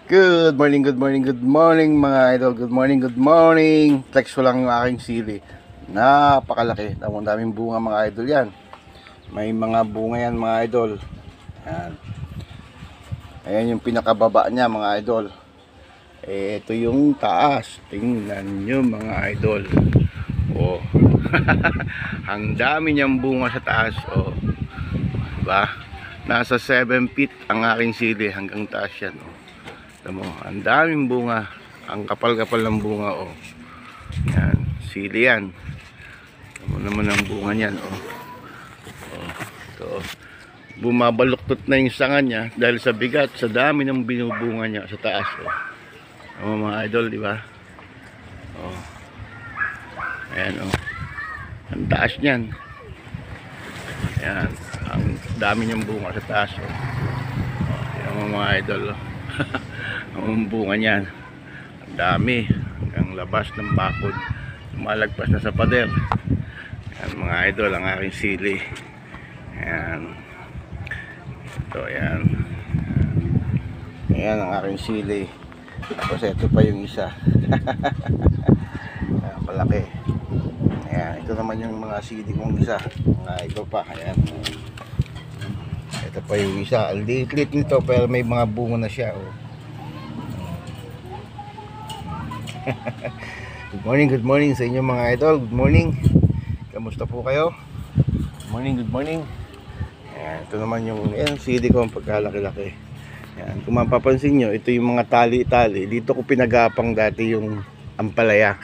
Good morning, good morning, good morning mga idol. Good morning, good morning. Flex ko lang yung aking sili. Napakalaki. Daming bunga mga idol yan. May mga bunga yan mga idol. Ayan. Ayan yung pinakababa niya mga idol. Ito yung taas. Tingnan nyo mga idol. Oh. Ang dami niyang bunga sa taas. Oh. Diba? Nasa 7 feet ang aking sili hanggang taas yan. Oh. Mo, ang daming bunga, ang kapal-kapal ng bunga. Oh, yan, sili yan. Ano naman ang bunga niyan. Oh, ito, bumabaluktot na yung sanga niya dahil sa bigat, sa dami ng binubunga niya sa taas. Oh, mga idol, di ba? Oh, ayan. Oh, ang taas niyan. Ayan, ang dami niyang bunga sa taas. Ayan, mga idol. Oh. Ang bunga niyan, ang dami hanggang labas ng bakod, lumalagpas na sa pader. Yan mga idol, ang aking sili. Yan, ito yan. Yan ang aking sili. Tapos ito pa yung isa. Yan, palaki. Yan, ito naman yung mga sili kong isa, mga ito pa. Yan, ito pa yung isa. Ang liit nito pero may mga bunga na siya. Oh. Good morning sa inyo mga idol. Good morning. Kamusta po kayo? Good morning. Ayan, ito naman yung CD ko ang pagkalaki-laki. Ayan, kung mapapansin nyo, ito yung mga tali-tali. Dito ko pinagapang dati yung ampalaya.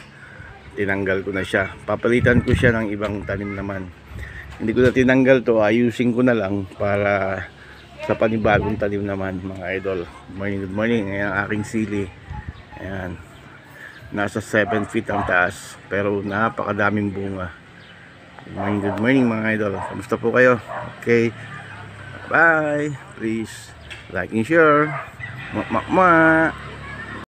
Tinanggal ko na siya. Papalitan ko siya ng ibang tanim naman. Hindi ko na tinanggal to. Ayusin ko na lang para sa panibagong tanim naman mga idol. Good morning. Ayan ang aking sili. Ayan. Nasa 7 feet ang taas pero napakadaming bunga. Good morning mga idol. Kamusta po kayo? Okay, bye. Please like and share.